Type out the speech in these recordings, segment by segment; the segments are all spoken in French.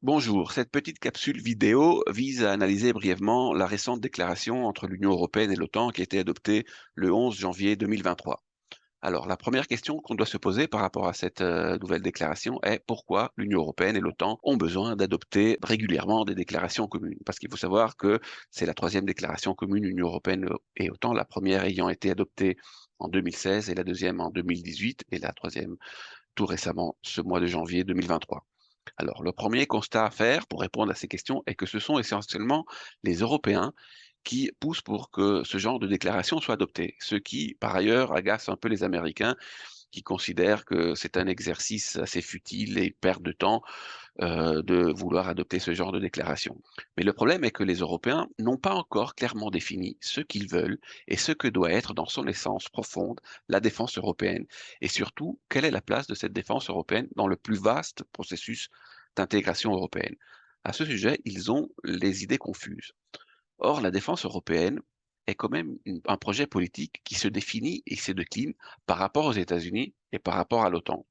Bonjour, cette petite capsule vidéo vise à analyser brièvement la récente déclaration entre l'Union européenne et l'OTAN qui a été adoptée le 11 janvier 2023. Alors, la première question qu'on doit se poser par rapport à cette nouvelle déclaration est pourquoi l'Union européenne et l'OTAN ont besoin d'adopter régulièrement des déclarations communes? Parce qu'il faut savoir que c'est la troisième déclaration commune Union européenne et OTAN, la première ayant été adoptée en 2016 et la deuxième en 2018 et la troisième tout récemment ce mois de janvier 2023. Alors, le premier constat à faire pour répondre à ces questions est que ce sont essentiellement les Européens qui poussent pour que ce genre de déclaration soit adopté, ce qui, par ailleurs, agace un peu les Américains qui considèrent que c'est un exercice assez futile et perte de temps de vouloir adopter ce genre de déclaration. Mais le problème est que les Européens n'ont pas encore clairement défini ce qu'ils veulent et ce que doit être dans son essence profonde la défense européenne et surtout quelle est la place de cette défense européenne dans le plus vaste processus d'intégration européenne. À ce sujet, ils ont les idées confuses. Or, la défense européenne est quand même un projet politique qui se définit et se décline par rapport aux États-Unis et par rapport à l'OTAN.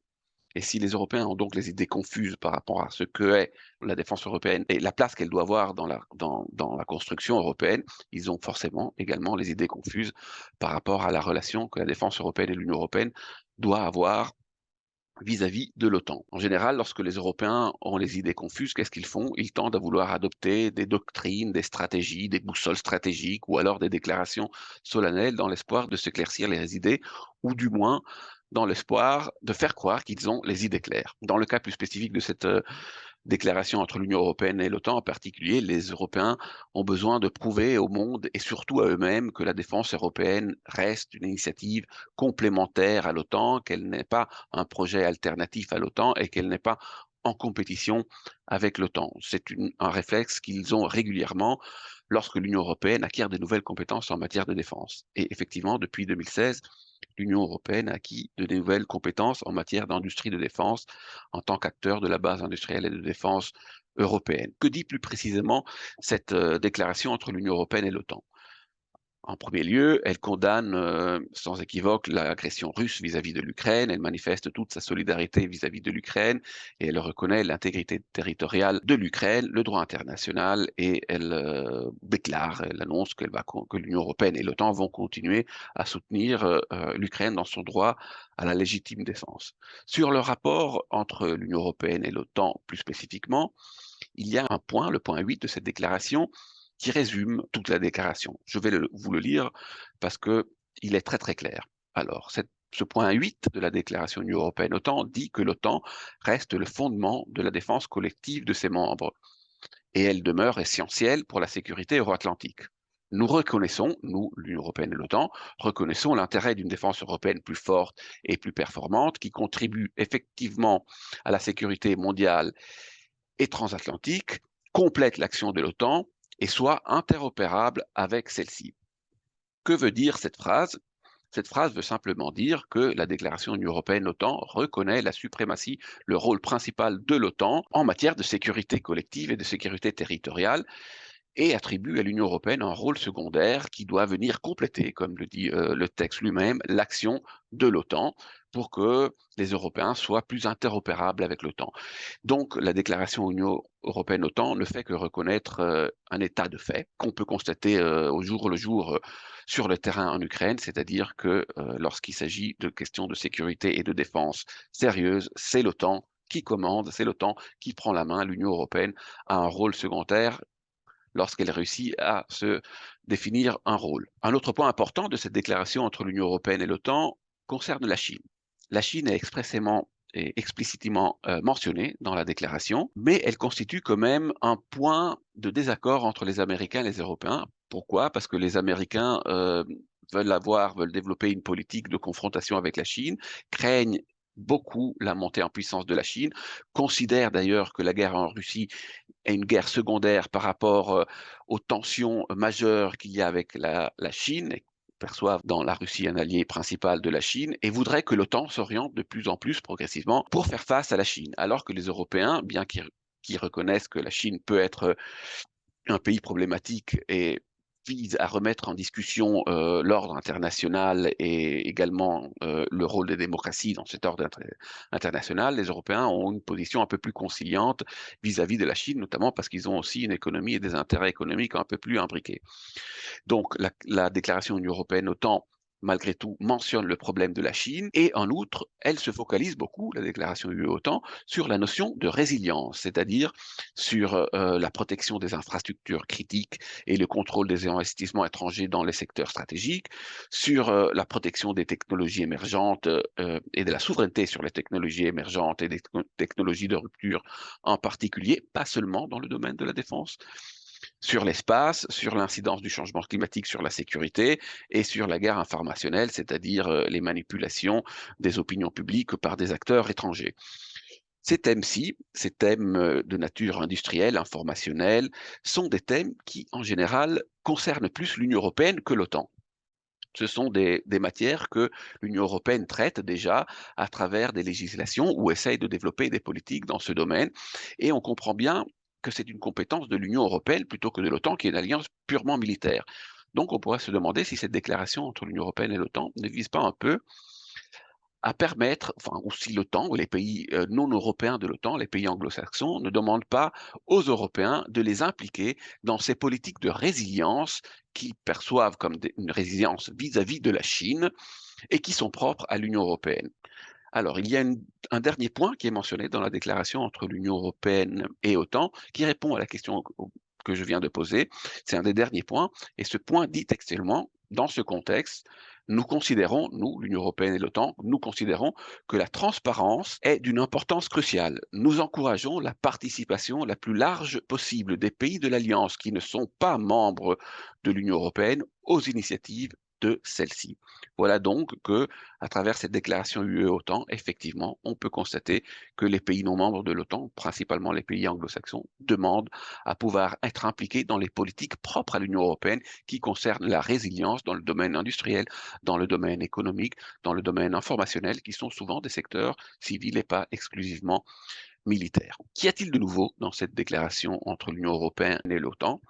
Et si les Européens ont donc les idées confuses par rapport à ce que est la défense européenne et la place qu'elle doit avoir dans la construction européenne, ils ont forcément également les idées confuses par rapport à la relation que la défense européenne et l'Union européenne doivent avoir vis-à-vis de l'OTAN. En général, lorsque les Européens ont les idées confuses, qu'est-ce qu'ils font? Ils tendent à vouloir adopter des doctrines, des stratégies, des boussoles stratégiques ou alors des déclarations solennelles dans l'espoir de s'éclaircir les idées ou du moins dans l'espoir de faire croire qu'ils ont les idées claires. Dans le cas plus spécifique de cette déclaration entre l'Union européenne et l'OTAN en particulier, les Européens ont besoin de prouver au monde et surtout à eux-mêmes que la défense européenne reste une initiative complémentaire à l'OTAN, qu'elle n'est pas un projet alternatif à l'OTAN et qu'elle n'est pas en compétition avec l'OTAN. C'est un réflexe qu'ils ont régulièrement lorsque l'Union européenne acquiert de nouvelles compétences en matière de défense. Et effectivement, depuis 2016, l'Union européenne a acquis de nouvelles compétences en matière d'industrie de défense en tant qu'acteur de la base industrielle et de défense européenne. Que dit plus précisément cette déclaration entre l'Union européenne et l'OTAN? En premier lieu, elle condamne sans équivoque l'agression russe vis-à-vis de l'Ukraine, elle manifeste toute sa solidarité vis-à-vis de l'Ukraine et elle reconnaît l'intégrité territoriale de l'Ukraine, le droit international et elle déclare, elle annonce que l'Union européenne et l'OTAN vont continuer à soutenir l'Ukraine dans son droit à la légitime défense. Sur le rapport entre l'Union européenne et l'OTAN plus spécifiquement, il y a un point, le point 8 de cette déclaration, qui résume toute la déclaration. Je vais vous le lire parce que il est très très clair. Alors, ce point 8 de la déclaration Union européenne-OTAN dit que l'OTAN reste le fondement de la défense collective de ses membres et elle demeure essentielle pour la sécurité euro-atlantique. Nous reconnaissons, nous, l'Union européenne et l'OTAN, reconnaissons l'intérêt d'une défense européenne plus forte et plus performante qui contribue effectivement à la sécurité mondiale et transatlantique, complète l'action de l'OTAN et soit interopérable avec celle-ci. Que veut dire cette phrase? Cette phrase veut simplement dire que la déclaration de l'Union européenne-OTAN reconnaît la suprématie, le rôle principal de l'OTAN en matière de sécurité collective et de sécurité territoriale et attribue à l'Union européenne un rôle secondaire qui doit venir compléter, comme le dit le texte lui-même, l'action de l'OTAN pour que les Européens soient plus interopérables avec l'OTAN. Donc la déclaration Union européenne-OTAN ne fait que reconnaître un état de fait qu'on peut constater au jour le jour sur le terrain en Ukraine, c'est-à-dire que lorsqu'il s'agit de questions de sécurité et de défense sérieuses, c'est l'OTAN qui commande, c'est l'OTAN qui prend la main, l'Union européenne a un rôle secondaire lorsqu'elle réussit à se définir un rôle. Un autre point important de cette déclaration entre l'Union européenne et l'OTAN concerne la Chine. La Chine est expressément et explicitement mentionnée dans la déclaration, mais elle constitue quand même un point de désaccord entre les Américains et les Européens. Pourquoi? Parce que les Américains veulent développer une politique de confrontation avec la Chine, craignent beaucoup la montée en puissance de la Chine, considèrent d'ailleurs que la guerre en Russie est une guerre secondaire par rapport aux tensions majeures qu'il y a avec la Chine, et perçoivent dans la Russie un allié principal de la Chine, et voudraient que l'OTAN s'oriente de plus en plus progressivement pour faire face à la Chine, alors que les Européens, bien qu'ils reconnaissent que la Chine peut être un pays problématique et vise à remettre en discussion l'ordre international et également le rôle des démocraties dans cet ordre international, les Européens ont une position un peu plus conciliante vis-à-vis de la Chine, notamment parce qu'ils ont aussi une économie et des intérêts économiques un peu plus imbriqués. Donc, la déclaration de l'Union européenne, autant malgré tout, mentionne le problème de la Chine et en outre, elle se focalise beaucoup, la déclaration UE-OTAN, sur la notion de résilience, c'est-à-dire sur la protection des infrastructures critiques et le contrôle des investissements étrangers dans les secteurs stratégiques, sur la protection des technologies émergentes et de la souveraineté sur les technologies émergentes et des technologies de rupture en particulier, pas seulement dans le domaine de la défense, sur l'espace, sur l'incidence du changement climatique sur la sécurité et sur la guerre informationnelle, c'est-à-dire les manipulations des opinions publiques par des acteurs étrangers. Ces thèmes-ci, ces thèmes de nature industrielle, informationnelle, sont des thèmes qui, en général, concernent plus l'Union européenne que l'OTAN. Ce sont des matières que l'Union européenne traite déjà à travers des législations ou essaye de développer des politiques dans ce domaine. Et on comprend bien que c'est une compétence de l'Union européenne plutôt que de l'OTAN, qui est une alliance purement militaire. Donc on pourrait se demander si cette déclaration entre l'Union européenne et l'OTAN ne vise pas un peu à permettre, enfin, ou si l'OTAN ou les pays non européens de l'OTAN, les pays anglo-saxons, ne demandent pas aux Européens de les impliquer dans ces politiques de résilience qu'ils perçoivent comme une résilience vis-à-vis de la Chine et qui sont propres à l'Union européenne. Alors, il y a un dernier point qui est mentionné dans la déclaration entre l'Union européenne et OTAN qui répond à la question que je viens de poser. C'est un des derniers points et ce point dit textuellement, dans ce contexte, nous considérons, nous, l'Union européenne et l'OTAN, nous considérons que la transparence est d'une importance cruciale. Nous encourageons la participation la plus large possible des pays de l'Alliance qui ne sont pas membres de l'Union européenne aux initiatives de celle-ci. Voilà donc que, à travers cette déclaration UE-OTAN, effectivement, on peut constater que les pays non membres de l'OTAN, principalement les pays anglo-saxons, demandent à pouvoir être impliqués dans les politiques propres à l'Union européenne qui concernent la résilience dans le domaine industriel, dans le domaine économique, dans le domaine informationnel, qui sont souvent des secteurs civils et pas exclusivement militaires. Qu'y a-t-il de nouveau dans cette déclaration entre l'Union européenne et l'OTAN?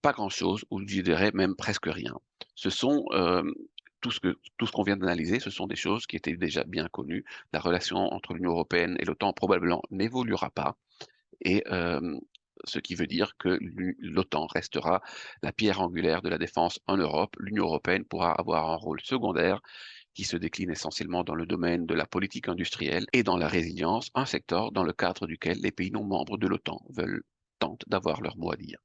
Pas grand-chose, ou je dirais même presque rien. Ce sont tout ce qu'on vient d'analyser, ce sont des choses qui étaient déjà bien connues. La relation entre l'Union européenne et l'OTAN probablement n'évoluera pas, et ce qui veut dire que l'OTAN restera la pierre angulaire de la défense en Europe. L'Union européenne pourra avoir un rôle secondaire qui se décline essentiellement dans le domaine de la politique industrielle et dans la résilience, un secteur dans le cadre duquel les pays non membres de l'OTAN tentent d'avoir leur mot à dire.